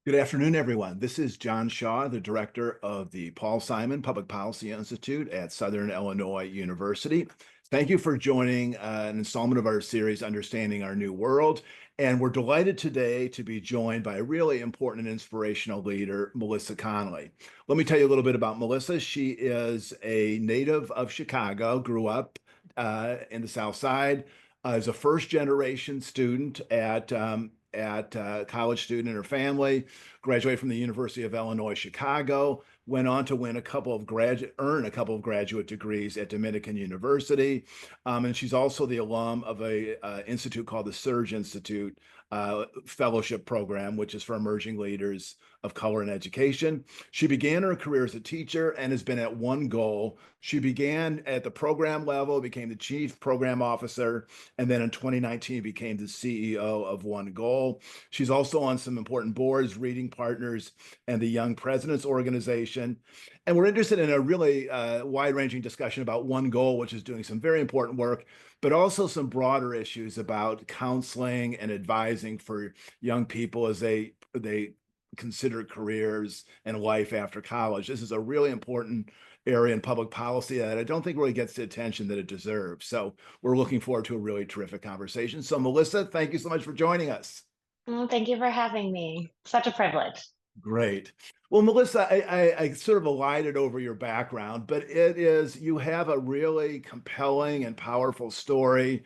Good afternoon, everyone. This is John Shaw, the director of the Paul Simon Public Policy Institute at Southern Illinois University. Thank you for joining an installment of our series, Understanding Our New World. And we're delighted today to be joined by a really important and inspirational leader, Melissa Connelly. Let me tell you a little bit about Melissa. She is a native of Chicago, grew up in the South Side, is a first generation student at college student in her family, graduated from the University of Illinois, Chicago, went on to earn a couple of graduate degrees at Dominican University. And she's also the alum of a institute called the Surge Institute Fellowship Program, which is for emerging leaders of color in education. She began her career as a teacher and has been at OneGoal. She began at the program level, became the chief program officer, and then in 2019 became the CEO of OneGoal. She's also on some important boards, Reading Partners and the Young Presidents Organization. And we're interested in a really wide-ranging discussion about OneGoal, which is doing some very important work, but also some broader issues about counseling and advising for young people as they consider careers and life after college. This is a really important area in public policy that I don't think really gets the attention that it deserves. So we're looking forward to a really terrific conversation. So Melissa, thank you so much for joining us. Thank you for having me. Such a privilege. Great. Well, Melissa, I sort of elided over your background, but you have a really compelling and powerful story.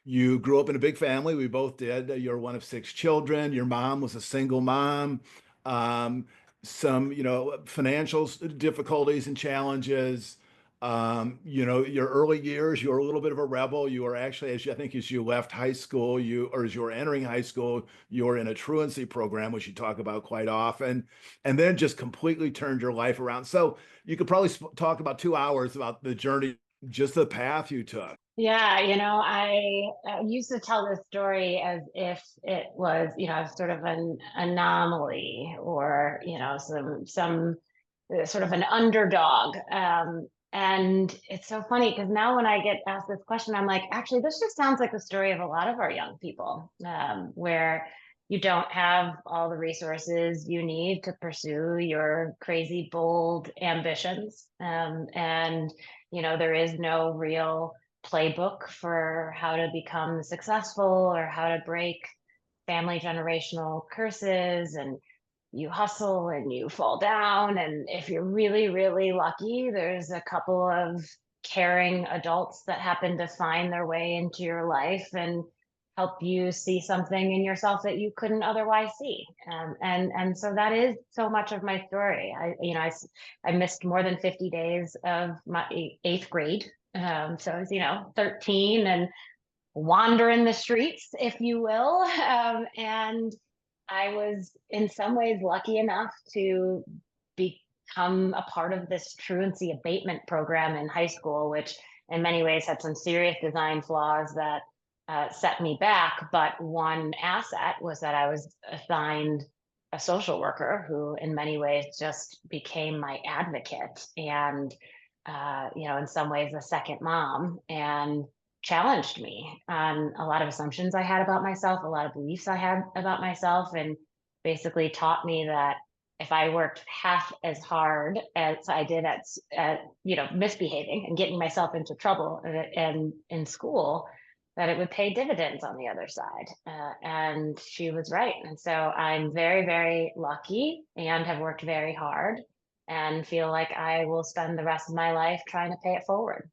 You grew up in a big family. We both did. You're one of six children. Your mom was a single mom. Um, Financial difficulties and challenges. Your early years, you were a little bit of a rebel. You were actually, as you left high school, as you were entering high school, you were in a truancy program, which you talk about quite often, and then just completely turned your life around. So you could probably talk about 2 hours about the journey, just the path you took. Yeah, I used to tell this story as if it was, sort of an anomaly or, some sort of an underdog. And it's so funny because now when I get asked this question, I'm like, actually, this just sounds like the story of a lot of our young people, where you don't have all the resources you need to pursue your crazy, bold ambitions. And, there is no real playbook for how to become successful or how to break family generational curses, and you hustle and you fall down, and if you're really really lucky, there's a couple of caring adults that happen to find their way into your life and help you see something in yourself that you couldn't otherwise see. And so that is so much of my story. I missed more than 50 days of my eighth grade. So I was 13 and wandering the streets, if you will. And I was in some ways lucky enough to become a part of this truancy abatement program in high school, which in many ways had some serious design flaws that set me back. But one asset was that I was assigned a social worker who, in many ways, just became my advocate and, in some ways, a second mom. And challenged me on a lot of assumptions I had about myself, a lot of beliefs I had about myself, and basically taught me that if I worked half as hard as I did at misbehaving and getting myself into trouble and in school, that it would pay dividends on the other side. And she was right. And so I'm very, very lucky and have worked very hard and feel like I will spend the rest of my life trying to pay it forward.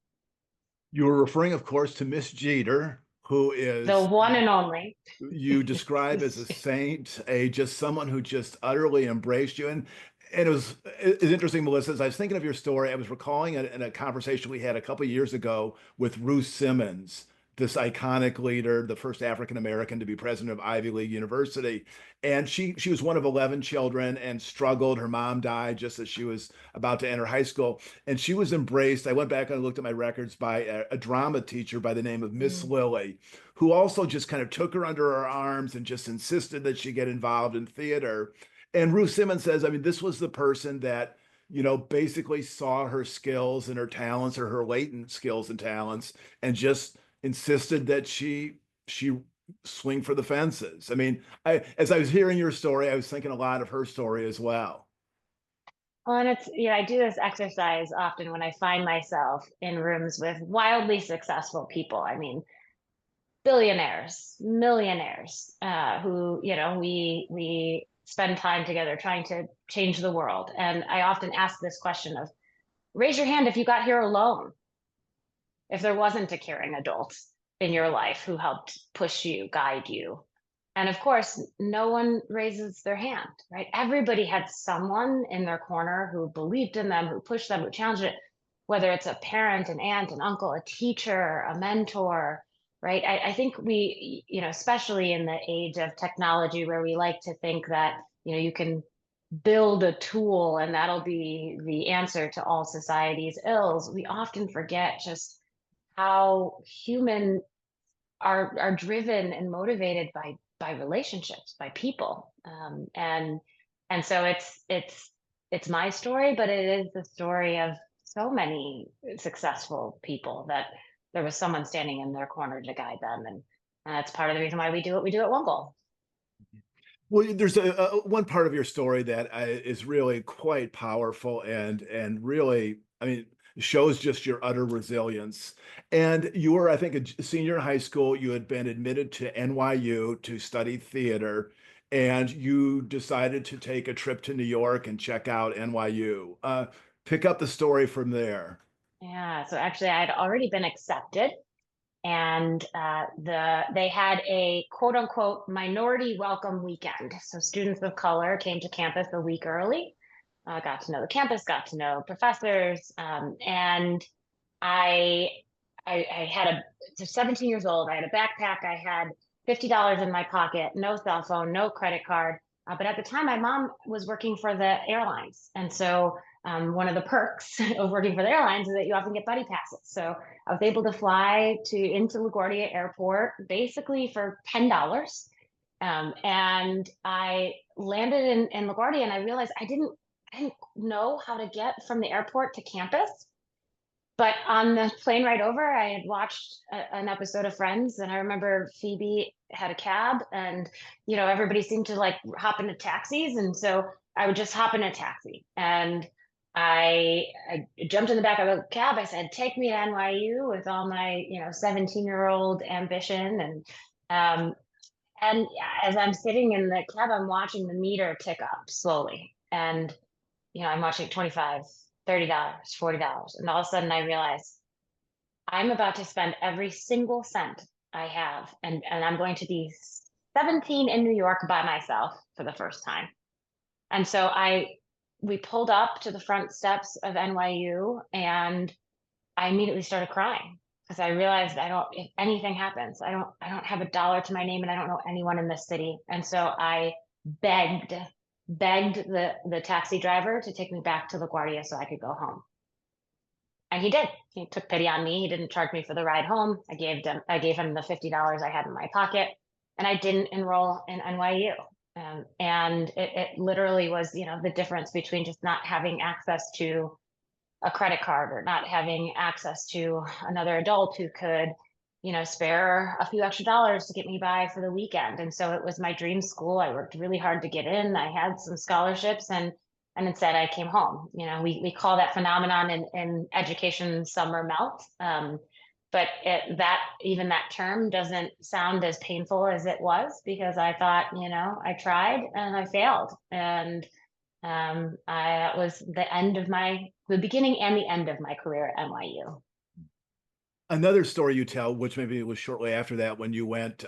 You were referring, of course, to Miss Jeter, who The is one and only. you describe as a saint, a just someone who just utterly embraced you. And it's interesting, Melissa, as I was thinking of your story, I was recalling in a conversation we had a couple of years ago with Ruth Simmons, this iconic leader, the first African American to be president of Ivy League University. And she was one of 11 children and struggled. Her mom died just as she was about to enter high school. And she was embraced. I went back and looked at my records by a drama teacher by the name of Miss Mm. Lily, who also just kind of took her under her arms and just insisted that she get involved in theater. And Ruth Simmons says, I mean, this was the person that, basically saw her skills and her talents or her latent skills and talents and just insisted that she swing for the fences. I mean, as I was hearing your story, I was thinking a lot of her story as well. Well, and it's, I do this exercise often when I find myself in rooms with wildly successful people. I mean, billionaires, millionaires, who, we spend time together trying to change the world. And I often ask this question of, raise your hand if you got here alone, if there wasn't a caring adult in your life who helped push you, guide you. And of course, no one raises their hand, right? Everybody had someone in their corner who believed in them, who pushed them, who challenged it, whether it's a parent, an aunt, an uncle, a teacher, a mentor, right? I think we, especially in the age of technology where we like to think that, you can build a tool and that'll be the answer to all society's ills, we often forget just how human are driven and motivated by relationships, by people, and so it's my story, but it is the story of so many successful people that there was someone standing in their corner to guide them, and that's part of the reason why we do what we do at OneGoal. Well, there's one part of your story that is really quite powerful and really, I mean, shows just your utter resilience. And you were, I think, a senior in high school. You had been admitted to NYU to study theater, and you decided to take a trip to New York and check out NYU. Pick up the story from there. Yeah, so actually I had already been accepted, and they had a quote unquote minority welcome weekend. So students of color came to campus a week early, got to know the campus, got to know professors, and I, I had so 17 years old. I had a backpack. I had $50 in my pocket, no cell phone, no credit card. But at the time, my mom was working for the airlines, and so one of the perks of working for the airlines is that you often get buddy passes. So I was able to fly into LaGuardia Airport basically for $10. And I landed in LaGuardia, and I realized I didn't know how to get from the airport to campus. But on the plane ride over, I had watched an episode of Friends, and I remember Phoebe had a cab, and everybody seemed to like hop into taxis, and so I would just hop in a taxi, and I jumped in the back of the cab. I said, "Take me to NYU," with all my 17-year-old ambition, um, and as I'm sitting in the cab, I'm watching the meter tick up slowly, and I'm watching 25, $30, $40. And all of a sudden I realize I'm about to spend every single cent I have. And I'm going to be 17 in New York by myself for the first time. And so we pulled up to the front steps of NYU, and I immediately started crying because I realized if anything happens, I don't have a dollar to my name, and I don't know anyone in this city. And so I begged begged the taxi driver to take me back to LaGuardia so I could go home. And he did. He took pity on me. He didn't charge me for the ride home. I gave him the $50 I had in my pocket, and I didn't enroll in NYU. And it literally was, the difference between just not having access to a credit card or not having access to another adult who could, spare a few extra dollars to get me by for the weekend. And so it was my dream school. I worked really hard to get in. I had some scholarships, and instead I came home. We call that phenomenon in education summer melt. But even that term doesn't sound as painful as it was, because I thought, I tried and I failed. And that was the beginning and the end of my career at NYU. Another story you tell, which maybe it was shortly after that, when you went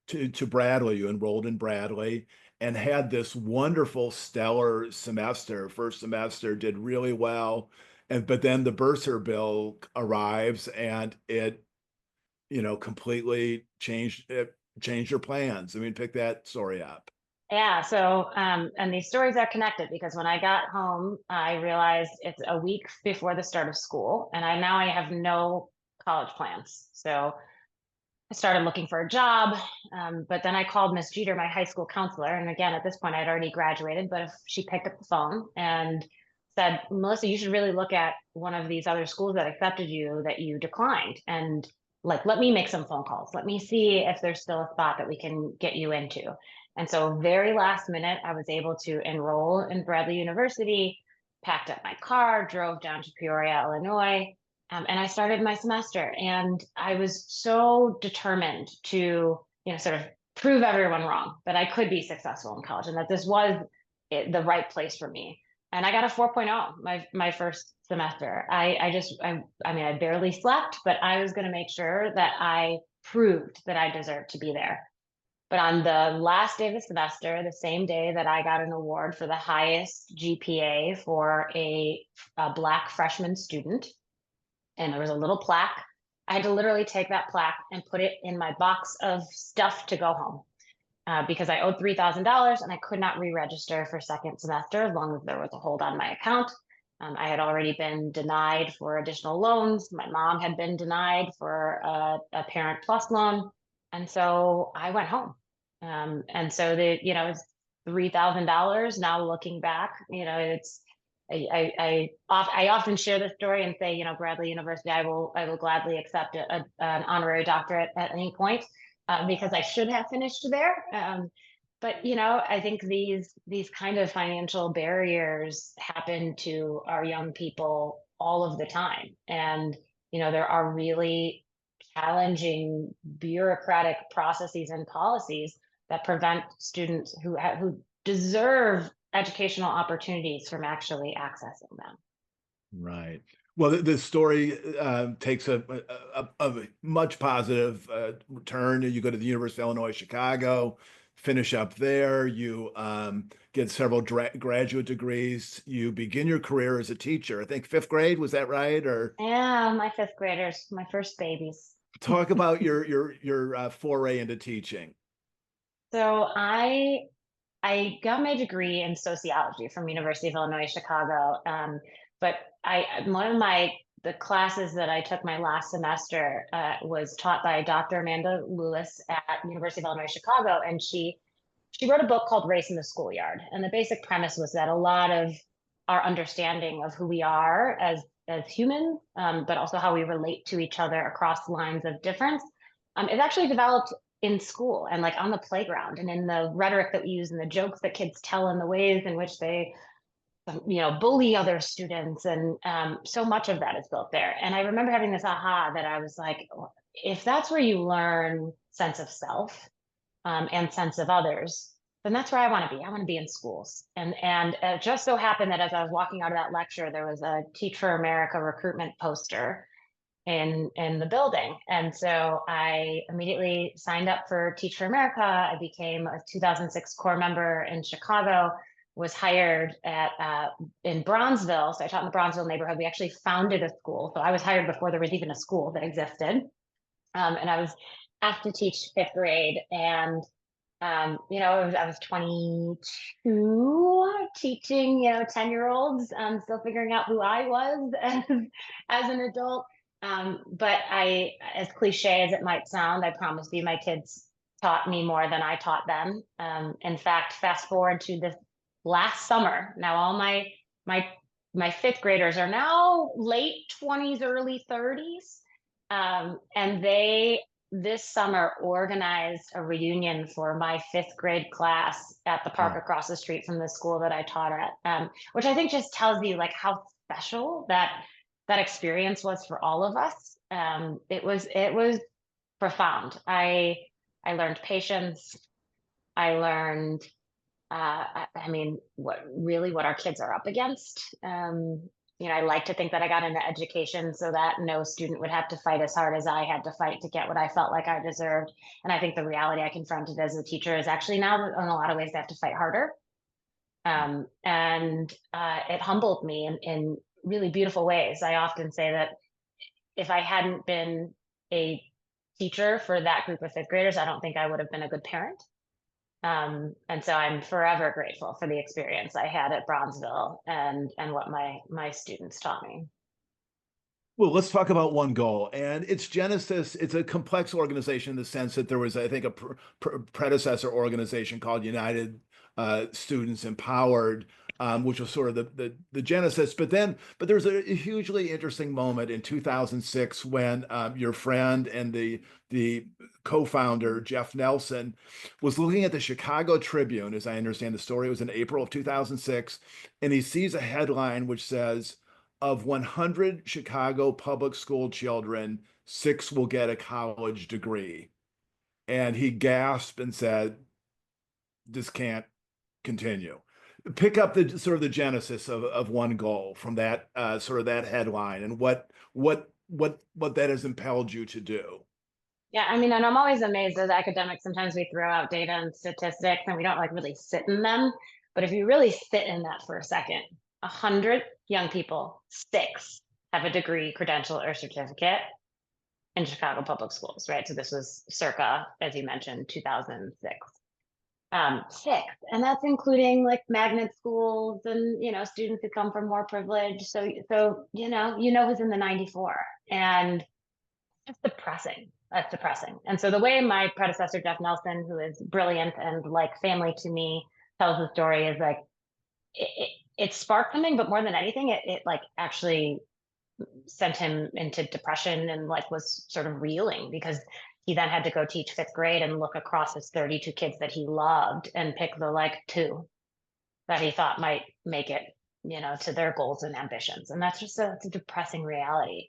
to Bradley, you enrolled in Bradley and had this wonderful, stellar semester. First semester did really well, and but then the bursar bill arrives and it, completely changed your plans. I mean, pick that story up. Yeah, so and these stories are connected because when I got home, I realized it's a week before the start of school, and I have no college plans. So I started looking for a job, but then I called Miss Jeter, my high school counselor, and again at this point I'd already graduated, but if she picked up the phone and said, "Melissa, you should really look at one of these other schools that accepted you that you declined." And like, let me make some phone calls. Let me see if there's still a spot that we can get you into. And so, very last minute, I was able to enroll in Bradley University, packed up my car, drove down to Peoria, Illinois, and I started my semester. And I was so determined to, sort of prove everyone wrong that I could be successful in college and that this was the right place for me. And I got a 4.0 my first semester. I mean, I barely slept, but I was going to make sure that I proved that I deserved to be there. But on the last day of the semester, the same day that I got an award for the highest GPA for a Black freshman student, and there was a little plaque, I had to literally take that plaque and put it in my box of stuff to go home. Because I owed $3,000 and I could not re-register for second semester as long as there was a hold on my account. I had already been denied for additional loans. My mom had been denied for a Parent Plus loan. And so I went home. And so it's $3,000. Now looking back, it's, I often share this story and say, Bradley University, I will gladly accept an honorary doctorate at any point, because I should have finished there. But I think these kind of financial barriers happen to our young people all of the time, and there are really challenging bureaucratic processes and policies that prevent students who deserve educational opportunities from actually accessing them. Right. Well, the story takes a much positive turn. You go to the University of Illinois, Chicago, finish up there. You get several graduate degrees. You begin your career as a teacher. I think fifth grade, was that right? Or Yeah, my fifth graders, my first babies. talk about your foray into teaching. So I got my degree in sociology from University of Illinois Chicago. But one of the classes that I took my last semester was taught by Dr. Amanda Lewis at University of Illinois Chicago, and she wrote a book called Race in the Schoolyard. And the basic premise was that a lot of our understanding of who we are as humans, but also how we relate to each other across lines of difference, is actually developed in school and like on the playground and in the rhetoric that we use and the jokes that kids tell and the ways in which they bully other students. And so much of that is built there. And I remember having this aha that I was like, if that's where you learn sense of self, and sense of others, then that's where I want to be. I want to be in schools. And it just so happened that as I was walking out of that lecture, there was a Teach for America recruitment poster in the building. And so I immediately signed up for Teach for America. I became a 2006 core member in Chicago, was hired in Bronzeville. So I taught in the Bronzeville neighborhood. We actually founded a school. So I was hired before there was even a school that existed. And I was asked to teach fifth grade. And I was 22 teaching, 10-year-olds, still figuring out who I was as an adult. But as cliche as it might sound, I promise you my kids taught me more than I taught them. In fact, fast forward to this last summer, now all my fifth graders are now late 20s, early 30s. And they this summer organized a reunion for my fifth grade class at the park across the street from the school that I taught at, which I think just tells you like how special that experience was for all of us. It was profound. I learned patience. I learned, I mean, what our kids are up against. I like to think that I got into education so that no student would have to fight as hard as I had to fight to get what I felt like I deserved. And I think the reality I confronted as a teacher is actually now in a lot of ways they have to fight harder. And it humbled me in really beautiful ways. I often say that if I hadn't been a teacher for that group of fifth graders, I don't think I would have been a good parent. And so I'm forever grateful for the experience I had at Bronzeville and what my students taught me. Well, let's talk about OneGoal and its genesis. It's a complex organization in the sense that there was, I think, a predecessor organization called United Students Empowered. which was sort of the genesis. But there's a hugely interesting moment in 2006 when your friend and the co-founder Jeff Nelson was looking at the Chicago Tribune, as I understand the story. It was in April of 2006, and he sees a headline which says, "Of 100 Chicago public school children, 6 will get a college degree." And he gasped and said, "This can't continue." Pick up the sort of the genesis of OneGoal from that sort of that headline and what that has impelled you to do. Yeah, I mean, and I'm always amazed as academics. Sometimes we throw out data and statistics and we don't like really sit in them. But if you really sit in that for a second, 100 young people, 6 have a degree, credential, or certificate in Chicago public schools, right? So this was circa, as you mentioned, 2006. 6, and that's including like magnet schools and students who come from more privilege. So who's in the 94, and that's depressing. That's depressing. And so the way my predecessor, Jeff Nelson, who is brilliant and like family to me, tells the story is like it sparked something, but more than anything, it like actually sent him into depression and like was sort of reeling because he then had to go teach 5th grade and look across his 32 kids that he loved and pick the like 2 that he thought might make it, to their goals and ambitions. And that's just it's a depressing reality.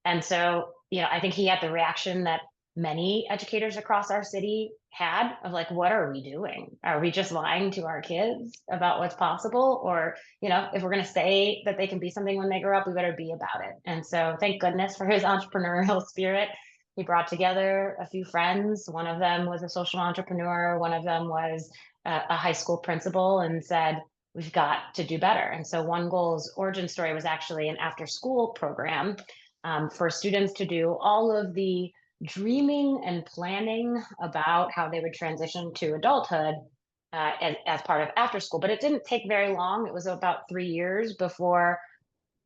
And so, I think he had the reaction that many educators across our city had of like, what are we doing? Are we just lying to our kids about what's possible? Or, if we're going to say that they can be something when they grow up, we better be about it. And so thank goodness for his entrepreneurial spirit. He brought together a few friends. One of them was a social entrepreneur. One of them was a high school principal, and said, we've got to do better. And so OneGoal's origin story was actually an after school program for students to do all of the dreaming and planning about how they would transition to adulthood as part of after school. But it didn't take very long. It was about 3 years before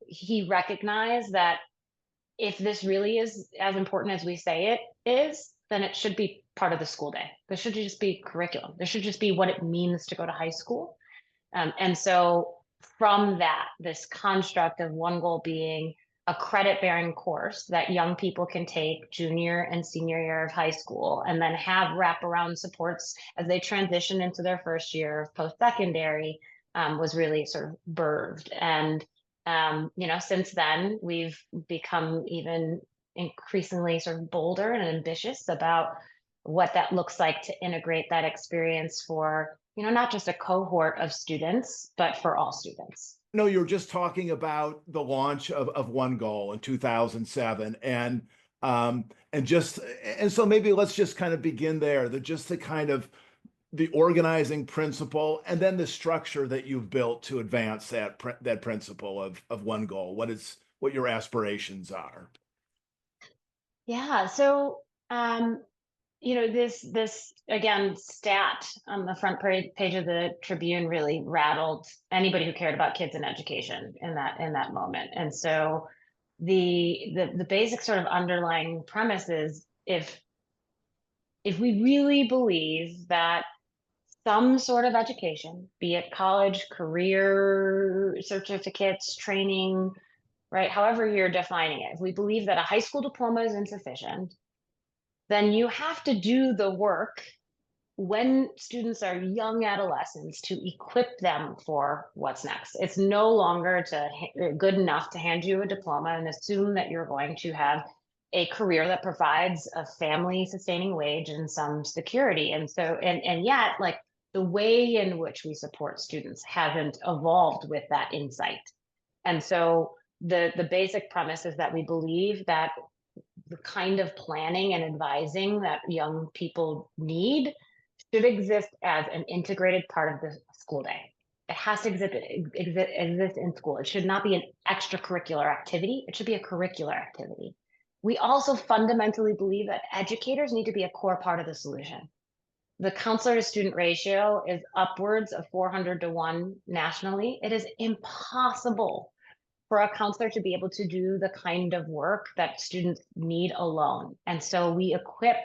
he recognized that if this really is as important as we say it is, then it should be part of the school day. There should just be curriculum. There should just be what it means to go to high school. And so from that, this construct of OneGoal being a credit bearing course that young people can take junior and senior year of high school, and then have wraparound supports as they transition into their first year of post-secondary, was really sort of birthed. And, since then, we've become even increasingly sort of bolder and ambitious about what that looks like to integrate that experience for not just a cohort of students, but for all students. No, you were just talking about the launch of OneGoal in 2007, and so maybe let's just kind of begin there. The kind of the organizing principle, and then the structure that you've built to advance that principle of OneGoal. What your aspirations are. Yeah. So, this again stat on the front page of the Tribune really rattled anybody who cared about kids and education in that moment. And so the basic sort of underlying premise is if we really believe that some sort of education, be it college, career certificates, training, right, however you're defining it, if we believe that a high school diploma is insufficient, then you have to do the work when students are young adolescents to equip them for what's next. It's no longer good enough to hand you a diploma and assume that you're going to have a career that provides a family sustaining wage and some security. And so, and yet, like, the way in which we support students hasn't evolved with that insight. And so the basic premise is that we believe that the kind of planning and advising that young people need should exist as an integrated part of the school day. It has to exist in school. It should not be an extracurricular activity. It should be a curricular activity. We also fundamentally believe that educators need to be a core part of the solution. The counselor to student ratio is upwards of 400 to 1 nationally. It is impossible for a counselor to be able to do the kind of work that students need alone. And so we equip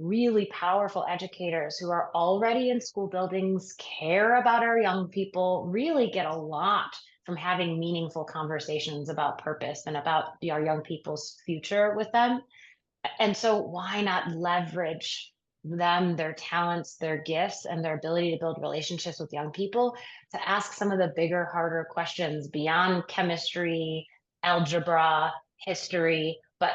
really powerful educators who are already in school buildings, care about our young people, really get a lot from having meaningful conversations about purpose and about our young people's future with them. And so why not leverage them, their talents, their gifts, and their ability to build relationships with young people to ask some of the bigger, harder questions beyond chemistry, algebra, history, but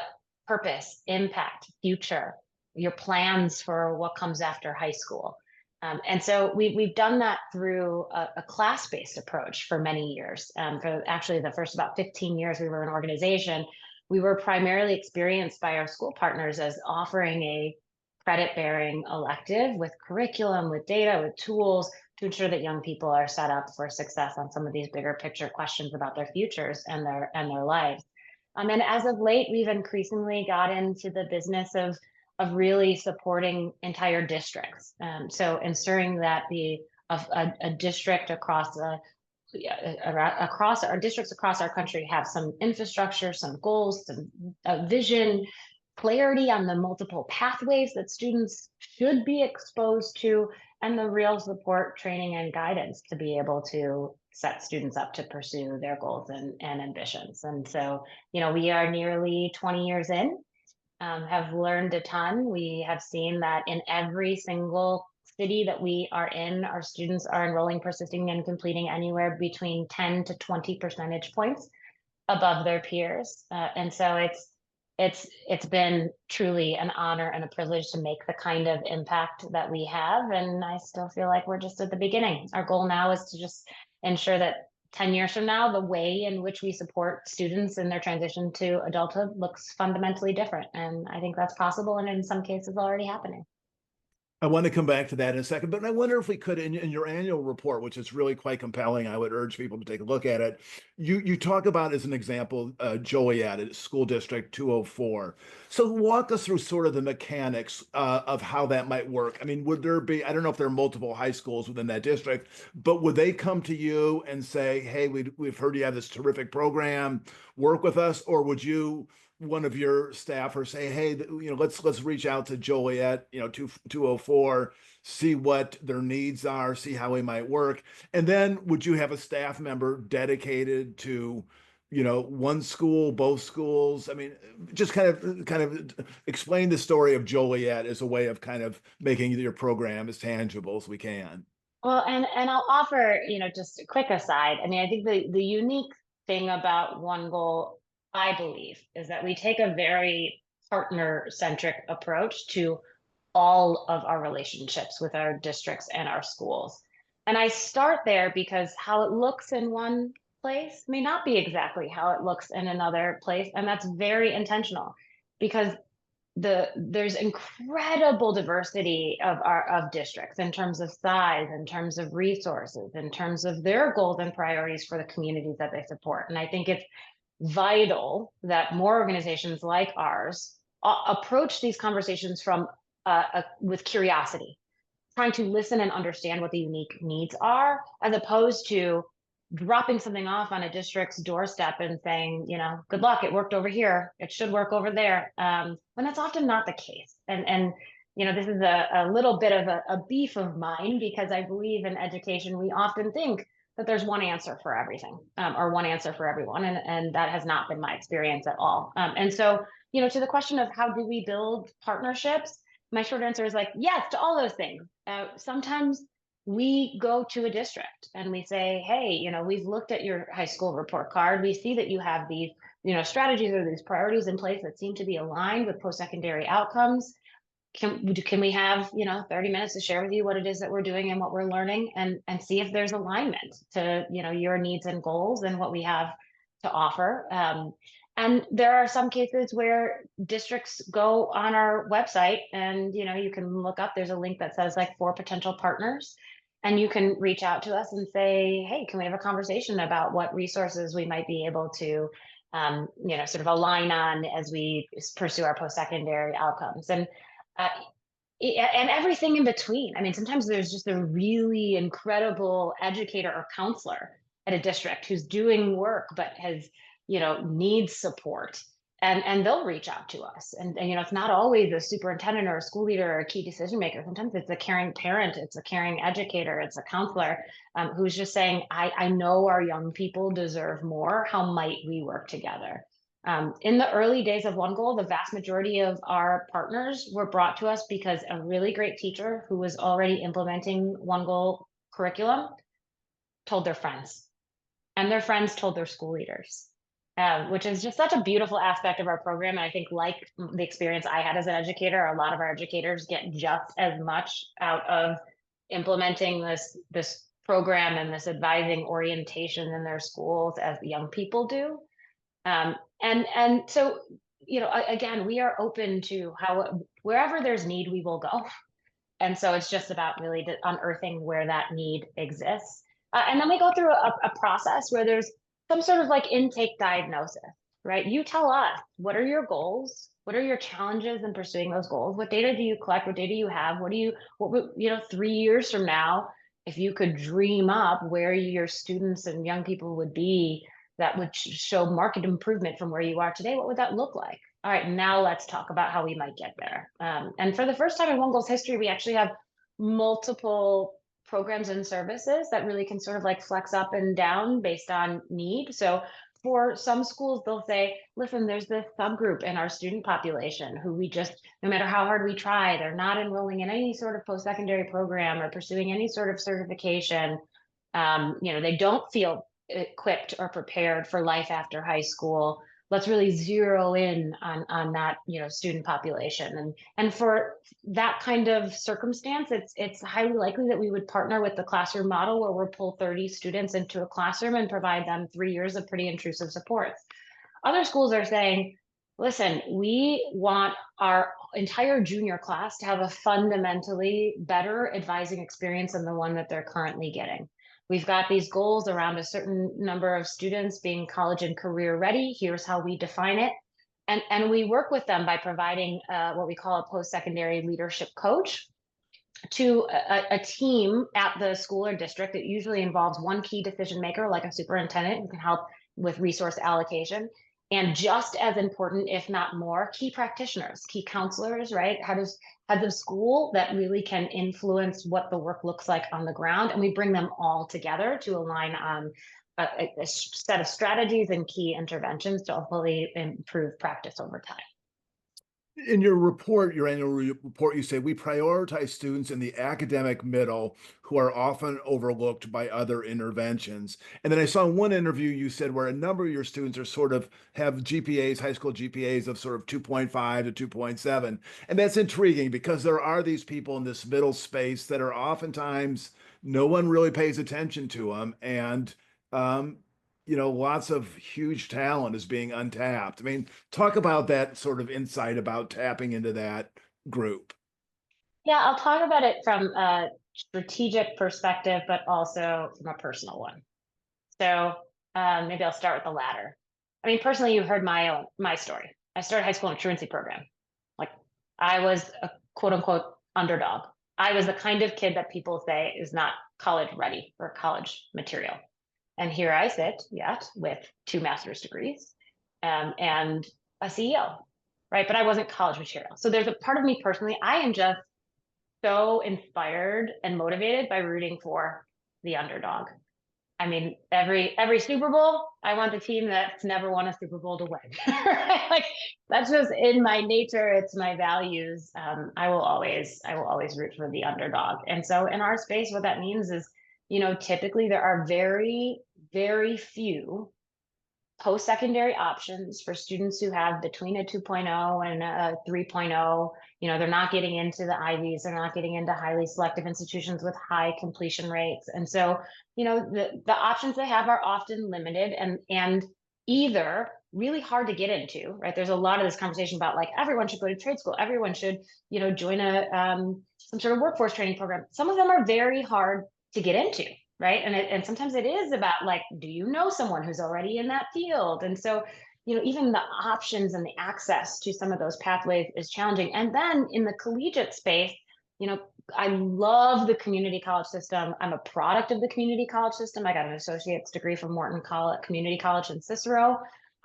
purpose, impact, future, your plans for what comes after high school. And so we've done that through a class-based approach for many years. For actually the first about 15 years we were an organization, we were primarily experienced by our school partners as offering a credit bearing elective with curriculum, with data, with tools to ensure that young people are set up for success on some of these bigger picture questions about their futures and their lives. And as of late, we've increasingly got into the business of really supporting entire districts. So ensuring that a district across across our districts across our country have some infrastructure, some goals, some vision, clarity on the multiple pathways that students should be exposed to, and the real support, training, and guidance to be able to set students up to pursue their goals and ambitions. And so, we are nearly 20 years in, have learned a ton. We have seen that in every single city that we are in, our students are enrolling, persisting, and completing anywhere between 10 to 20 percentage points above their peers. And so it's been truly an honor and a privilege to make the kind of impact that we have. And I still feel like we're just at the beginning. Our goal now is to just ensure that 10 years from now, the way in which we support students in their transition to adulthood looks fundamentally different. And I think that's possible, and in some cases already happening. I want to come back to that in a second, but I wonder if we could, in your annual report, which is really quite compelling, I would urge people to take a look at it. You talk about, as an example, Joliet at School District 204. So walk us through sort of the mechanics of how that might work. I mean, would there be, I don't know if there are multiple high schools within that district, but would they come to you and say, hey, we've heard you have this terrific program, work with us, or would you, one of your staffers say, hey, let's reach out to Joliet, 204, see what their needs are, see how we might work. And then would you have a staff member dedicated to, one school, both schools? I mean, just kind of explain the story of Joliet as a way of kind of making your program as tangible as we can. Well, and I'll offer, just a quick aside. I mean, I think the unique thing about OneGoal, I believe, is that we take a very partner-centric approach to all of our relationships with our districts and our schools. And I start there because how it looks in one place may not be exactly how it looks in another place. And that's very intentional because there's incredible diversity of districts in terms of size, in terms of resources, in terms of their goals and priorities for the communities that they support. And I think it's vital that more organizations like ours approach these conversations with curiosity, trying to listen and understand what the unique needs are, as opposed to dropping something off on a district's doorstep and saying, good luck, it worked over here, it should work over there, when that's often not the case. And this is a little bit of a beef of mine, because I believe in education, we often think that there's one answer for everything, or one answer for everyone. And that has not been my experience at all. And so, to the question of how do we build partnerships, my short answer is like, yes, to all those things. Sometimes we go to a district and we say, hey, we've looked at your high school report card. We see that you have these, strategies or these priorities in place that seem to be aligned with post-secondary outcomes. Can we have 30 minutes to share with you what it is that we're doing and what we're learning, and see if there's alignment to your needs and goals and what we have to offer. And there are some cases where districts go on our website and you can look up, there's a link that says like for potential partners, and you can reach out to us and say, hey, can we have a conversation about what resources we might be able to sort of align on as we pursue our post-secondary outcomes. Uh, and everything in between. I mean, sometimes there's just a really incredible educator or counselor at a district who's doing work but has needs support, and they'll reach out to us. And it's not always a superintendent or a school leader or a key decision maker. Sometimes it's a caring parent, it's a caring educator, it's a counselor, who's just saying, I know our young people deserve more. How might we work together? In the early days of OneGoal, the vast majority of our partners were brought to us because a really great teacher who was already implementing OneGoal curriculum told their friends, and their friends told their school leaders, which is just such a beautiful aspect of our program. And I think, like the experience I had as an educator, a lot of our educators get just as much out of implementing this program and this advising orientation in their schools as the young people do. And so, again, we are open to how wherever there's need, we will go. And so it's just about really unearthing where that need exists. And then we go through a process where there's some sort of like intake diagnosis, right? You tell us, what are your goals? What are your challenges in pursuing those goals? What data do you collect? What data you have? What would, 3 years from now, if you could dream up where your students and young people would be that would show market improvement from where you are today, what would that look like? All right, now let's talk about how we might get there. And for the first time in OneGoal's history, we actually have multiple programs and services that really can sort of like flex up and down based on need. So for some schools, they'll say, listen, there's this subgroup in our student population who we just, no matter how hard we try, they're not enrolling in any sort of post-secondary program or pursuing any sort of certification. They don't feel equipped or prepared for life after high school. Let's really zero in on that student population, and for that kind of circumstance, it's highly likely that we would partner with the classroom model where we'll pull 30 students into a classroom and provide them 3 years of pretty intrusive supports. Other schools are saying, listen, we want our entire junior class to have a fundamentally better advising experience than the one that they're currently getting. We've got these goals around a certain number of students being college and career ready. Here's how we define it. And we work with them by providing what we call a post-secondary leadership coach to a team at the school or district. It usually involves one key decision maker, like a superintendent, who can help with resource allocation. And just as important, if not more, key practitioners, key counselors, right? Heads of school that really can influence what the work looks like on the ground. And we bring them all together to align on a set of strategies and key interventions to hopefully improve practice over time. In your report, your annual report, you say we prioritize students in the academic middle who are often overlooked by other interventions. And then I saw in one interview you said where a number of your students are sort of have GPAs, high school GPAs of sort of 2.5 to 2.7. And that's intriguing because there are these people in this middle space that are oftentimes no one really pays attention to them. And um, lots of huge talent is being untapped. I mean, talk about that sort of insight about tapping into that group. Yeah, I'll talk about it from a strategic perspective, but also from a personal one. So maybe I'll start with the latter. I mean, personally, you heard my story. I started high school in a truancy program. Like, I was a quote unquote underdog. I was the kind of kid that people say is not college ready or college material. And here I sit yet with 2 master's degrees, and a CEO, right? But I wasn't college material. So there's a part of me personally, I am just so inspired and motivated by rooting for the underdog. I mean, every Super Bowl, I want the team that's never won a Super Bowl to win. Right? Like, that's just in my nature. It's my values. I will always root for the underdog. And so in our space, what that means is, typically there are very, very few post-secondary options for students who have between a 2.0 and a 3.0. They're not getting into the Ivies, they're not getting into highly selective institutions with high completion rates. And so, the options they have are often limited and either really hard to get into, right? There's a lot of this conversation about like everyone should go to trade school, everyone should, join some sort of workforce training program. Some of them are very hard to get into, right? And sometimes it is about like, do you know someone who's already in that field? And so, even the options and the access to some of those pathways is challenging. And then in the collegiate space, I love the community college system. I'm a product of the community college system. I got an associate's degree from Community College in Cicero.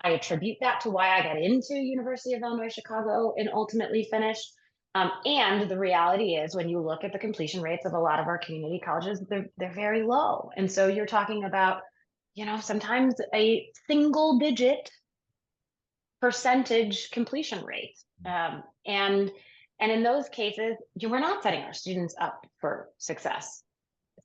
I attribute that to why I got into University of Illinois Chicago and ultimately finished. And the reality is, when you look at the completion rates of a lot of our community colleges, they're very low. And so you're talking about, sometimes a single digit percentage completion rate. And in those cases, we're not setting our students up for success.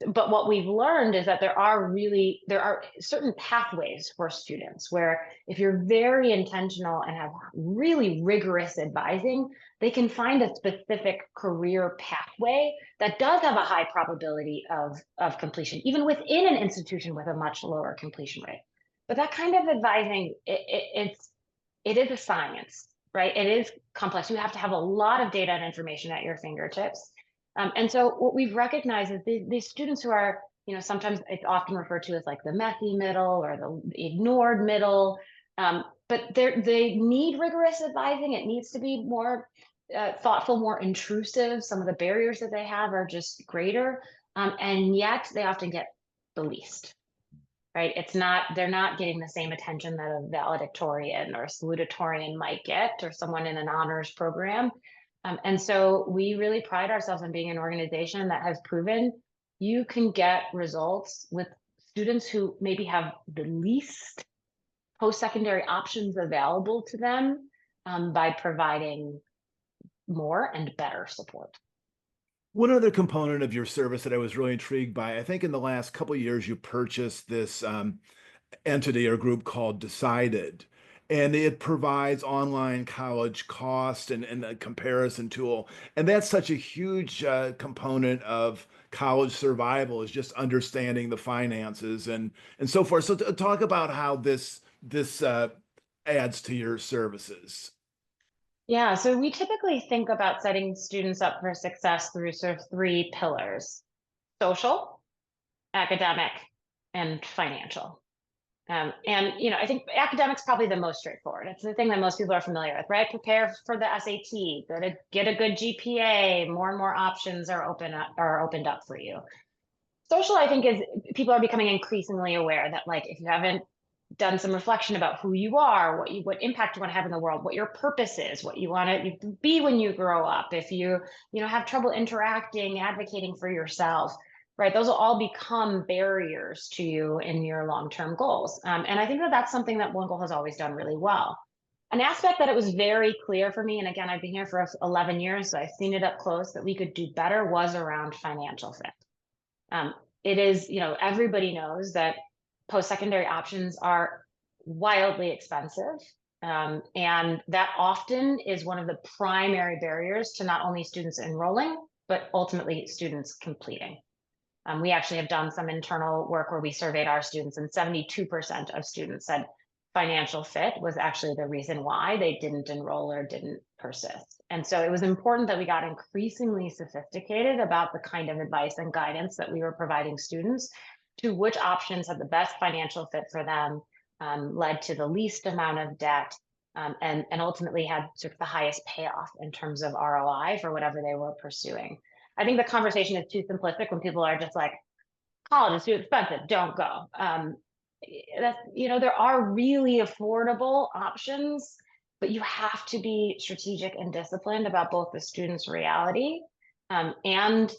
But what we've learned is that there are certain pathways for students where, if you're very intentional and have really rigorous advising, they can find a specific career pathway that does have a high probability of completion, even within an institution with a much lower completion rate. But that kind of advising, it is a science, right? It is complex. You have to have a lot of data and information at your fingertips. And so what we've recognized is these students who are, sometimes it's often referred to as like the messy middle or the ignored middle, but they need rigorous advising. It needs to be more thoughtful, more intrusive. Some of the barriers that they have are just greater, and yet they often get the least. Right? They're not getting the same attention that a valedictorian or a salutatorian might get, or someone in an honors program. And so we really pride ourselves on being an organization that has proven you can get results with students who maybe have the least post-secondary options available to them, by providing more and better support. One other component of your service that I was really intrigued by, I think in the last couple of years, you purchased this entity or group called Decided, and it provides online college cost and a comparison tool. And that's such a huge component of college survival, is just understanding the finances and so forth. So talk about how this adds to your services. Yeah, so we typically think about setting students up for success through sort of three pillars: social, academic, and financial. And I think academics probably the most straightforward. It's the thing that most people are familiar with, right? Prepare for the SAT, get a good GPA. More and more options are opened up for you. Social, I think, is people are becoming increasingly aware that, like, if you haven't done some reflection about who you are, what impact you want to have in the world, what your purpose is, what you want to be when you grow up, if you have trouble interacting, advocating for yourself, right? Those will all become barriers to you in your long-term goals. And I think that that's something that OneGoal has always done really well. An aspect that it was very clear for me, and again, I've been here for 11 years, so I've seen it up close, that we could do better, was around financial fit. It is, everybody knows that post-secondary options are wildly expensive. And that often is one of the primary barriers to not only students enrolling, but ultimately students completing. We actually have done some internal work where we surveyed our students, and 72% of students said financial fit was actually the reason why they didn't enroll or didn't persist. And so it was important that we got increasingly sophisticated about the kind of advice and guidance that we were providing students, to which options had the best financial fit for them, led to the least amount of debt, and ultimately had sort of the highest payoff in terms of ROI for whatever they were pursuing. I think the conversation is too simplistic when people are just like, college is too expensive, don't go. There are really affordable options, but you have to be strategic and disciplined about both the student's reality, and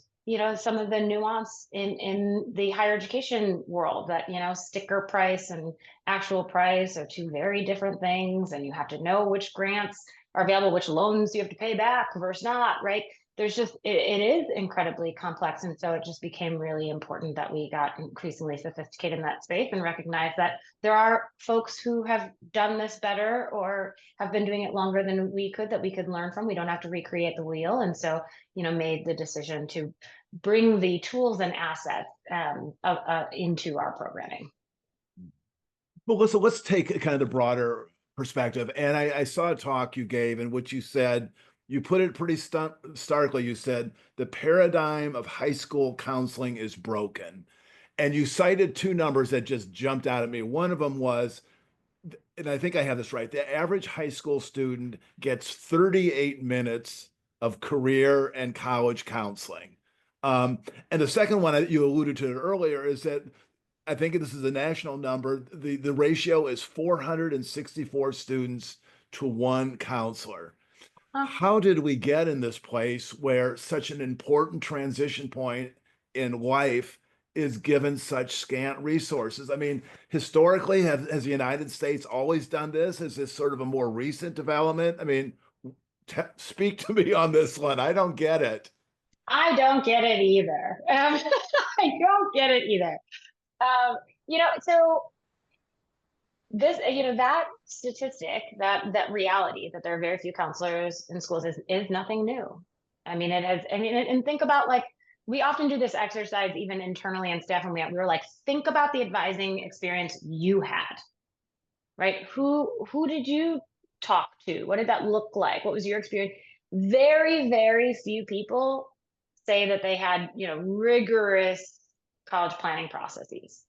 some of the nuance in the higher education world, that sticker price and actual price are two very different things, and you have to know which grants are available, which loans you have to pay back versus not, right? There's just, it is incredibly complex. And so it just became really important that we got increasingly sophisticated in that space and recognized that there are folks who have done this better or have been doing it longer than we could, that we could learn from. We don't have to recreate the wheel. And so, made the decision to bring the tools and assets into our programming. Well, let's take kind of the broader perspective. And I saw a talk you gave in which you said, you put it pretty starkly. You said the paradigm of high school counseling is broken. And you cited two numbers that just jumped out at me. One of them was, and I think I have this right, the average high school student gets 38 minutes of career and college counseling. And the second one, you alluded to it earlier, is that I think this is a national number. The ratio is 464 students to one counselor. Huh. How did we get in this place where such an important transition point in life is given such scant resources? I mean, historically, has the United States always done this? Is this sort of a more recent development? I mean, speak to me on this one. I don't get it. I don't get it either. I don't get it either. So this, that statistic, that reality that there are very few counselors in schools is nothing new. I mean, it has. I mean, and think about, like, we often do this exercise even internally in staff, and we were like, think about the advising experience you had, right? Who did you talk to? What did that look like? What was your experience? Very, very few people say that they had, rigorous college planning processes.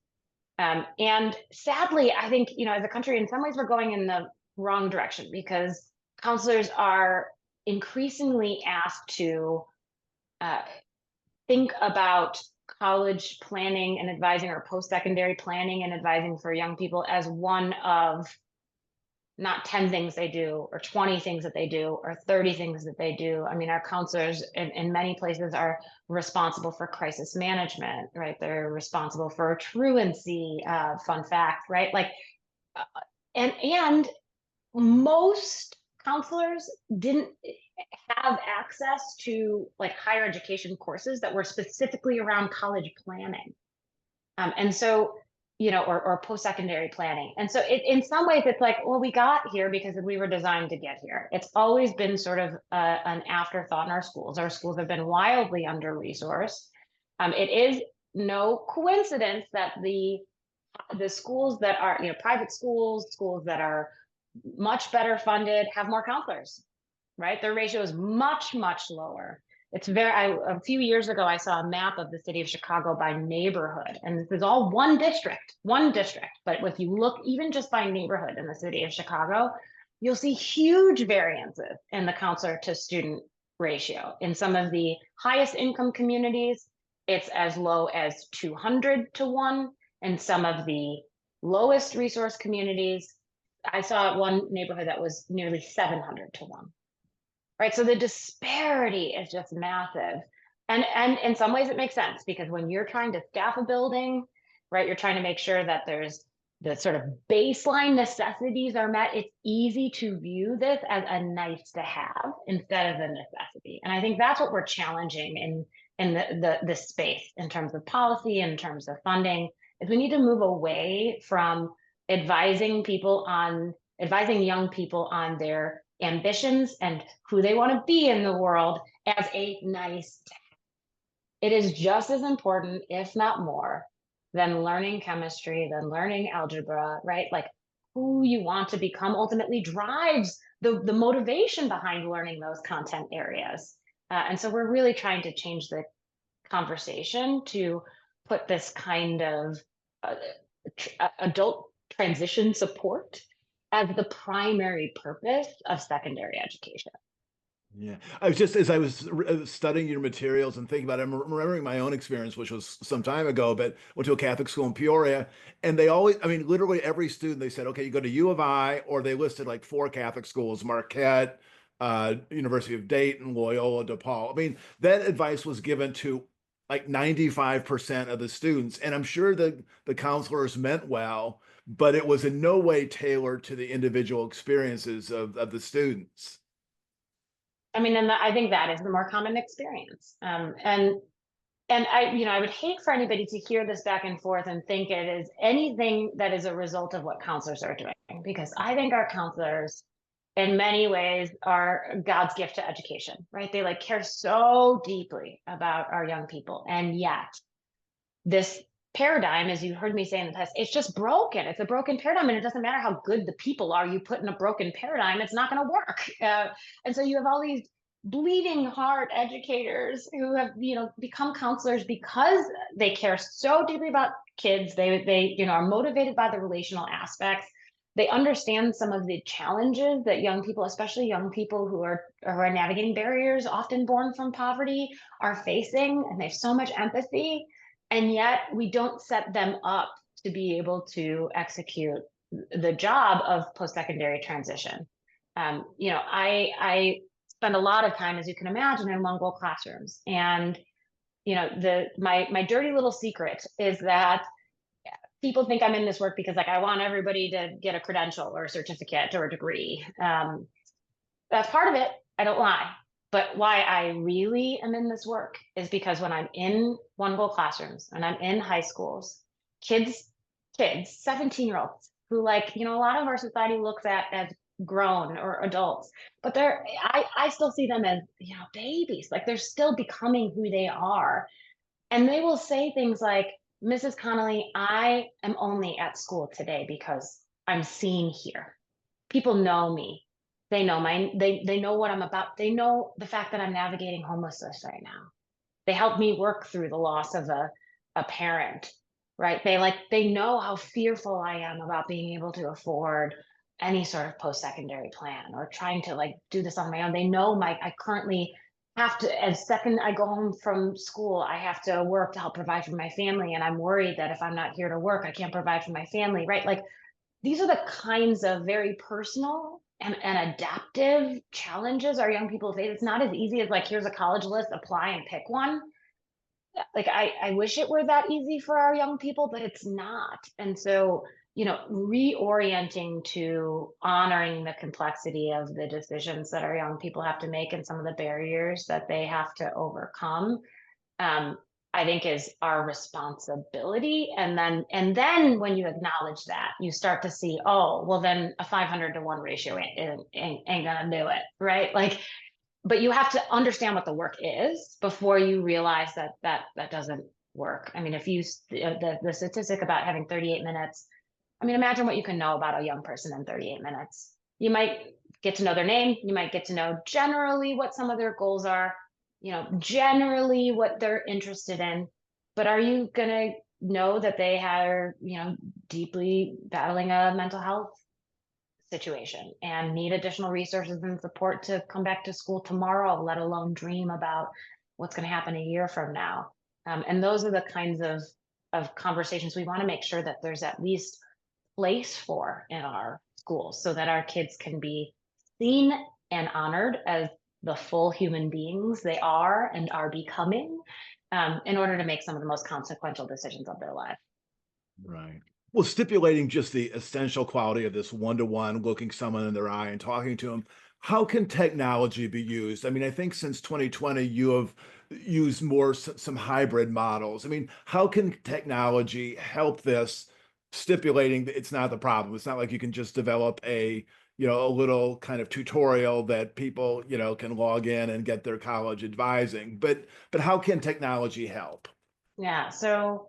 And sadly, I think, as a country, in some ways, we're going in the wrong direction because counselors are increasingly asked to uh, think about college planning and advising, or post-secondary planning and advising for young people, as one of not 10 things they do, or 20 things that they do, or 30 things that they do. I mean, our counselors in many places are responsible for crisis management, right? They're responsible for truancy, fun fact, right? Like, uh, and most counselors didn't have access to, like, higher education courses that were specifically around college planning. And so, or post-secondary planning. And so in some ways it's like, well, we got here because we were designed to get here. It's always been sort of an afterthought in our schools. Our schools have been wildly under-resourced. It is no coincidence that the schools that are, private schools that are much better funded have more counselors, right? Their ratio is much, much lower. A few years ago, I saw a map of the city of Chicago by neighborhood, and this is all one district. But if you look even just by neighborhood in the city of Chicago, you'll see huge variances in the counselor to student ratio. In some of the highest income communities, it's as low as 200 to 1. In some of the lowest resource communities, I saw one neighborhood that was nearly 700 to 1. Right, so the disparity is just massive. And in some ways it makes sense, because when you're trying to staff a building, right, you're trying to make sure that there's the sort of baseline necessities are met. It's easy to view this as a nice to have instead of a necessity. And I think that's what we're challenging in the space, in terms of policy, in terms of funding, is we need to move away from advising young people on their ambitions and who they want to be in the world as a nice. It is just as important, if not more, than learning chemistry, than learning algebra, right? Like, who you want to become ultimately drives the motivation behind learning those content areas. And so we're really trying to change the conversation to put this kind of uh, adult transition support as the primary purpose of secondary education. Yeah, I was just, as I was studying your materials and thinking about it, I'm remembering my own experience, which was some time ago, but went to a Catholic school in Peoria, and they always, I mean, literally every student, they said, okay, you go to U of I, or they listed like four Catholic schools: Marquette, University of Dayton, Loyola, DePaul. I mean, that advice was given to like 95% of the students, and I'm sure the counselors meant well, but it was in no way tailored to the individual experiences of the students. I mean, and I think that is the more common experience. And I would hate for anybody to hear this back and forth and think it is anything that is a result of what counselors are doing, because I think our counselors, in many ways, are God's gift to education, right? They, like, care so deeply about our young people, and yet this paradigm, as you heard me say in the past, it's just broken. It's a broken paradigm, and it doesn't matter how good the people are. You put in a broken paradigm, it's not going to work. And so you have all these bleeding heart educators who have, become counselors because they care so deeply about kids. They are motivated by the relational aspects. They understand some of the challenges that young people, especially young people who are navigating barriers often born from poverty, are facing, and they have so much empathy. And yet we don't set them up to be able to execute the job of post-secondary transition. I spend a lot of time, as you can imagine, in OneGoal classrooms, and my dirty little secret is that people think I'm in this work because like I want everybody to get a credential or a certificate or a degree. That's part of it. I don't lie. But why I really am in this work is because when I'm in OneGoal classrooms and I'm in high schools, kids, 17-year-olds who a lot of our society looks at as grown or adults, but I still see them as, babies. Like they're still becoming who they are. And they will say things like, Mrs. Connelly, I am only at school today because I'm seen here. People know me. They know they know what I'm about. They know the fact that I'm navigating homelessness right now. They helped me work through the loss of a parent, right? They know how fearful I am about being able to afford any sort of post-secondary plan or trying to do this on my own. They know I currently have to, as second I go home from school, I have to work to help provide for my family. And I'm worried that if I'm not here to work, I can't provide for my family, right? These are the kinds of very personal and adaptive challenges our young people face. It's not as easy as here's a college list, apply and pick one. I wish it were that easy for our young people, but it's not. And so, reorienting to honoring the complexity of the decisions that our young people have to make and some of the barriers that they have to overcome, um, I think is our responsibility. And then when you acknowledge that, you start to see, oh, well, then a 500-to-1 ratio ain't gonna do it, right? But you have to understand what the work is before you realize that doesn't work. I mean, if you the statistic about having 38 minutes, I mean, imagine what you can know about a young person in 38 minutes. You might get to know their name, you might get to know generally what some of their goals are, generally what they're interested in, but are you gonna know that they are, deeply battling a mental health situation and need additional resources and support to come back to school tomorrow, let alone dream about what's going to happen a year from now. And those are the kinds of conversations we want to make sure that there's at least place for in our schools so that our kids can be seen and honored as the full human beings they are and are becoming, in order to make some of the most consequential decisions of their life. Right. Well, stipulating just the essential quality of this one-to-one, looking someone in their eye and talking to them, how can technology be used? I mean, I think since 2020, you have used more some hybrid models. I mean, how can technology help this, stipulating that it's not the problem? It's not like you can just develop a little kind of tutorial that people, can log in and get their college advising. But how can technology help? Yeah. So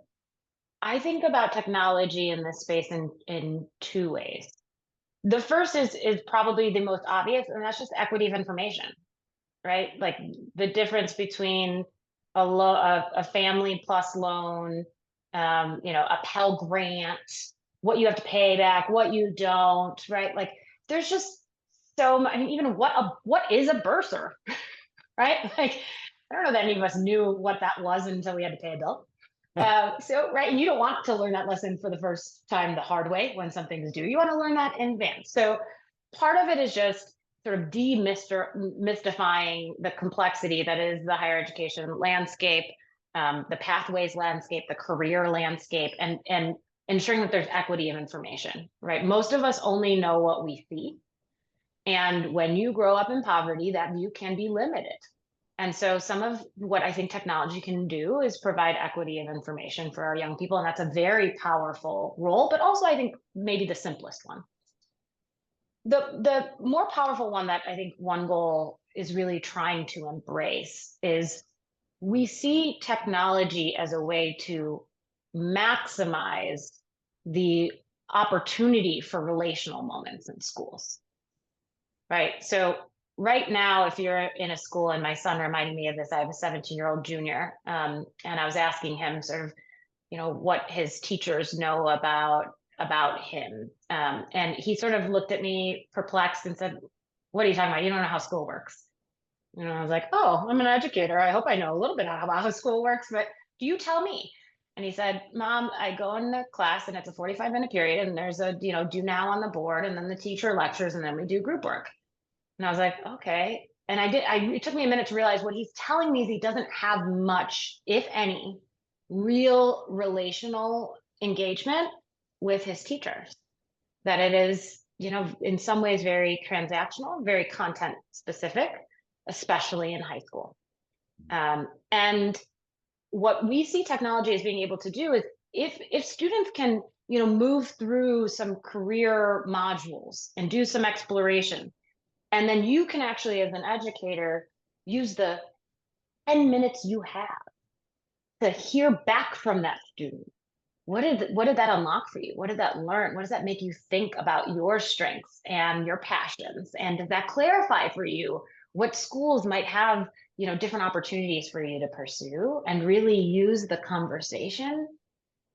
I think about technology in this space in two ways. The first is probably the most obvious, and that's just equity of information, right? Like the difference between a family plus loan, a Pell Grant, what you have to pay back, what you don't, right? Like there's just so much. I mean, even what is a bursar, right? Like I don't know that any of us knew what that was until we had to pay a bill. Right, and you don't want to learn that lesson for the first time the hard way when something's due. You want to learn that in advance. So part of it is just sort of demystifying the complexity that is the higher education landscape, the pathways landscape, the career landscape, and ensuring that there's equity of information. Right, most of us only know what we see, and when you grow up in poverty, that view can be limited. And so some of what I think technology can do is provide equity of information for our young people. And that's a very powerful role, but also I think maybe the simplest one. The more powerful one that I think OneGoal is really trying to embrace is we see technology as a way to maximize the opportunity for relational moments in schools, right? So right now, if you're in a school, and my son reminded me of this, I have a 17-year-old junior, and I was asking him sort of, what his teachers know about him, and he sort of looked at me perplexed and said, "What are you talking about? You don't know how school works." And I was like, "Oh, I'm an educator. I hope I know a little bit about how school works, but do you tell me?" And he said, Mom, I go into class and it's a 45-minute period and there's a, do now on the board and then the teacher lectures and then we do group work. And I was like, okay. And it took me a minute to realize what he's telling me is he doesn't have much, if any, real relational engagement with his teachers. That it is, in some ways very transactional, very content specific, especially in high school. And what we see technology as being able to do is if students can, move through some career modules and do some exploration, and then you can actually, as an educator, use the 10 minutes you have to hear back from that student. What did that unlock for you? What did that learn? What does that make you think about your strengths and your passions? And does that clarify for you what schools might have, different opportunities for you to pursue, and really use the conversation?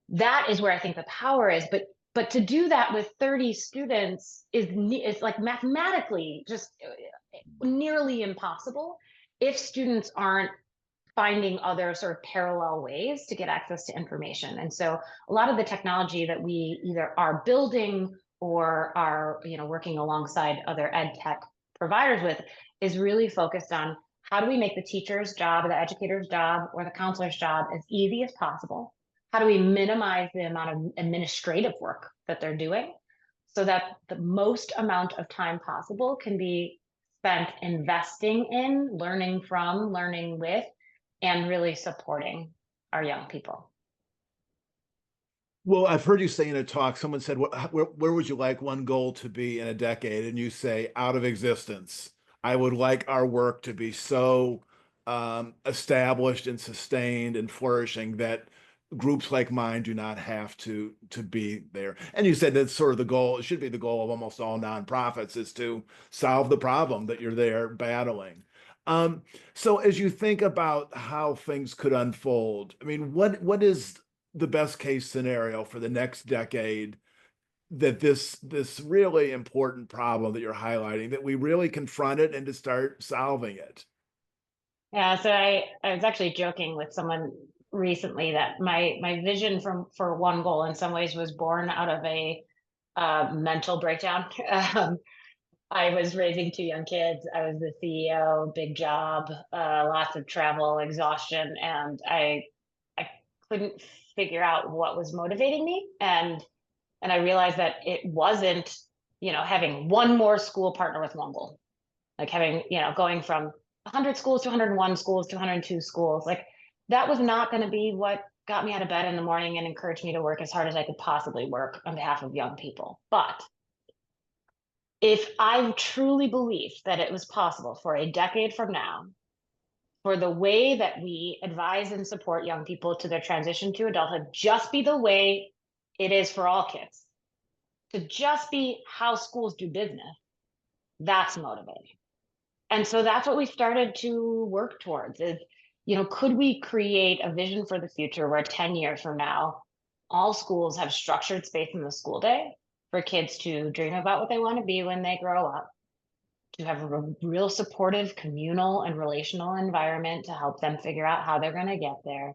That is where I think the power is. But to do that with 30 students is like mathematically just nearly impossible if students aren't finding other sort of parallel ways to get access to information. And so a lot of the technology that we either are building or are, working alongside other ed tech providers with is really focused on how do we make the teacher's job, the educator's job, or the counselor's job as easy as possible? How do we minimize the amount of administrative work that they're doing so that the most amount of time possible can be spent investing in, learning from, learning with, and really supporting our young people? Well, I've heard you say in a talk, someone said, where would you like OneGoal to be in a decade? And you say, out of existence. I would like our work to be so established and sustained and flourishing that groups like mine do not have to be there. And you said that's sort of the goal. It should be the goal of almost all nonprofits, is to solve the problem that you're there battling. Um, so as you think about how things could unfold, I mean, what is the best case scenario for the next decade, that this really important problem that you're highlighting, that we really confront it and to start solving it? Yeah, so I was actually joking with someone recently that my vision for OneGoal in some ways was born out of a mental breakdown. I was raising two young kids. I was the CEO, big job, lots of travel, exhaustion, and I couldn't figure out what was motivating me. And I realized that it wasn't, having one more school partner with OneGoal, like having, going from 100 schools to 101 schools to 102 schools. Like that was not going to be what got me out of bed in the morning and encouraged me to work as hard as I could possibly work on behalf of young people. But if I truly believed that it was possible for a decade from now, for the way that we advise and support young people to their transition to adulthood just be the way it is for all kids, to just be how schools do business, that's motivating. And so that's what we started to work towards is, could we create a vision for the future where 10 years from now, all schools have structured space in the school day for kids to dream about what they want to be when they grow up, to have a real supportive communal and relational environment to help them figure out how they're going to get there,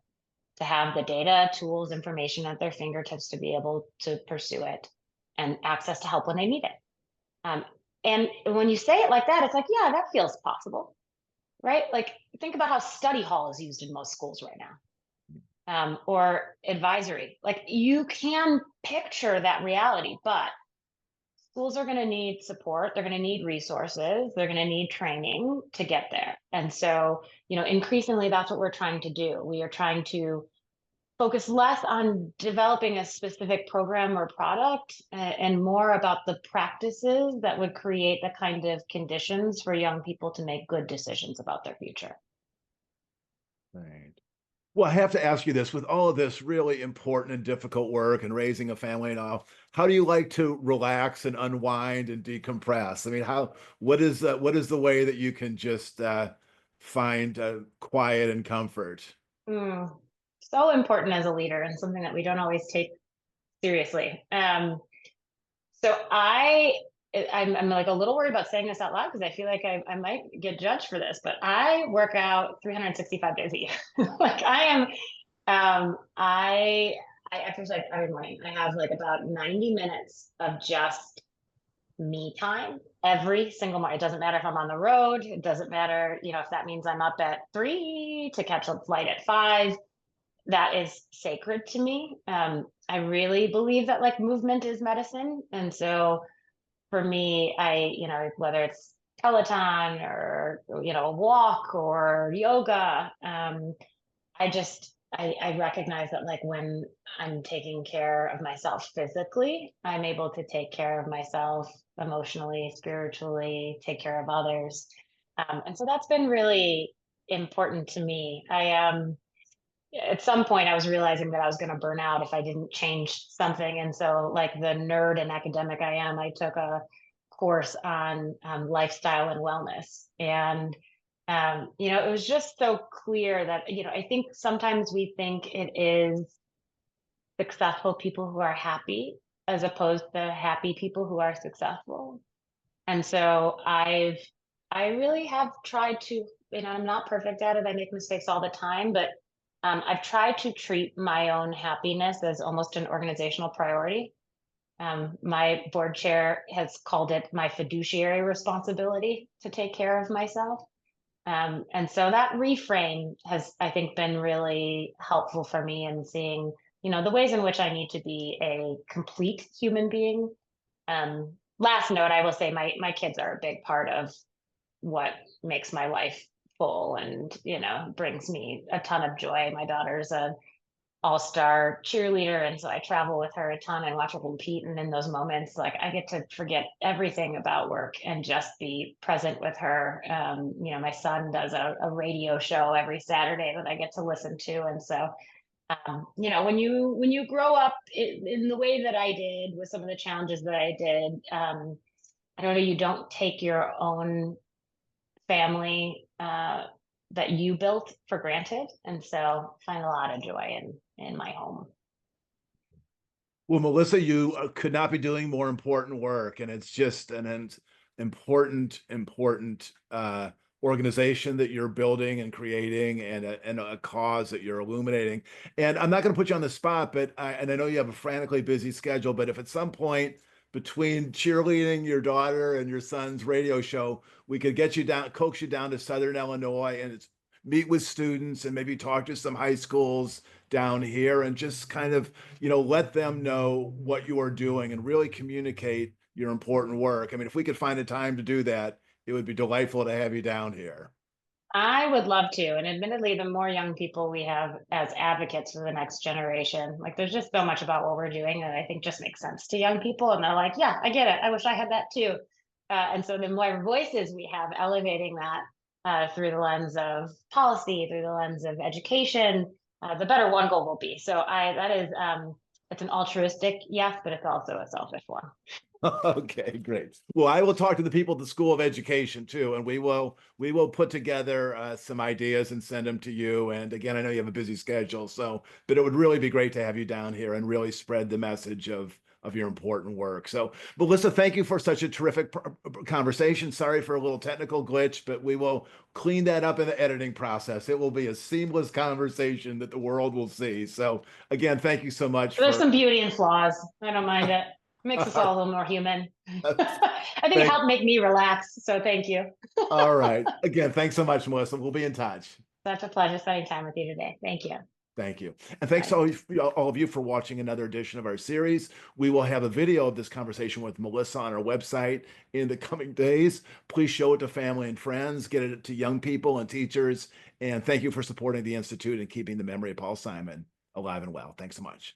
to have the data, tools, information at their fingertips to be able to pursue it, and access to help when they need it. Um, and when you say it like that, it's like, yeah, that feels possible, right? Like, think about how study hall is used in most schools right now, or advisory. Like, you can picture that reality, but schools are going to need support. They're going to need resources. They're going to need training to get there. And so, increasingly, that's what we're trying to do. We are trying to focus less on developing a specific program or product and more about the practices that would create the kind of conditions for young people to make good decisions about their future. Right. Well, I have to ask you this, with all of this really important and difficult work and raising a family and all, how do you like to relax and unwind and decompress? I mean, what is the way that you can just find quiet and comfort? Mm, so important as a leader and something that we don't always take seriously. So I'm like a little worried about saying this out loud because I feel like I might get judged for this, but I work out 365 days a year. Like I exercise every morning. I have like about 90 minutes of just me time every single morning. It doesn't matter if I'm on the road. It doesn't matter, if that means I'm up at 3 to catch a flight at 5. That is sacred to me. I really believe that like movement is medicine. And so for me, whether it's Peloton or, a walk or yoga, I recognize that like when I'm taking care of myself physically, I'm able to take care of myself emotionally, spiritually, take care of others. And so that's been really important to me. At some point I was realizing that I was going to burn out if I didn't change something. And so like the nerd and academic I am, I took a course on lifestyle and wellness. And it was just so clear that, I think sometimes we think it is successful people who are happy as opposed to happy people who are successful. And so I really have tried to, I'm not perfect at it. I make mistakes all the time, but I've tried to treat my own happiness as almost an organizational priority. My board chair has called it my fiduciary responsibility to take care of myself. And so that reframe has, I think, been really helpful for me in seeing, the ways in which I need to be a complete human being. Last note, I will say my kids are a big part of what makes my life full and, brings me a ton of joy. My daughter's a all-star cheerleader, and so I travel with her a ton and watch her compete, and in those moments like I get to forget everything about work and just be present with her. My son does a radio show every Saturday that I get to listen to, and so when you grow up in the way that I did with some of the challenges that I did, I don't know, you don't take your own family that you built for granted, and so find a lot of joy in my home. Well, Melissa, you could not be doing more important work, and it's just important organization that you're building and creating, and a cause that you're illuminating. And I'm not going to put you on the spot, but and I know you have a frantically busy schedule, but if at some point between cheerleading your daughter and your son's radio show, we could get you down, coax you down to Southern Illinois, and meet with students and maybe talk to some high schools down here and just kind of, let them know what you are doing and really communicate your important work. I mean, if we could find a time to do that, it would be delightful to have you down here. I would love to. And admittedly, the more young people we have as advocates for the next generation, like there's just so much about what we're doing that I think just makes sense to young people. And they're like, yeah, I get it. I wish I had that too. And so the more voices we have elevating that through the lens of policy, through the lens of education, the better OneGoal will be. So that is, it's an altruistic yes, but it's also a selfish one. Okay, great. Well, I will talk to the people at the School of Education too, and we will put together some ideas and send them to you. And again, I know you have a busy schedule, but it would really be great to have you down here and really spread the message of your important work. So, Melissa, thank you for such a terrific conversation. Sorry for a little technical glitch, but we will clean that up in the editing process. It will be a seamless conversation that the world will see. So, again, thank you so much There's for. some beauty and flaws. I don't mind it. Makes us all a little more human. I think it Thank, helped make me relax. So thank you. all right. Again, thanks so much, Melissa. We'll be in touch. Such a pleasure spending time with you today. Thank you. Thank you. And thanks to Bye. all of you for watching another edition of our series. We will have a video of this conversation with Melissa on our website in the coming days. Please show it to family and friends, get it to young people and teachers. And thank you for supporting the Institute and keeping the memory of Paul Simon alive and well. Thanks so much.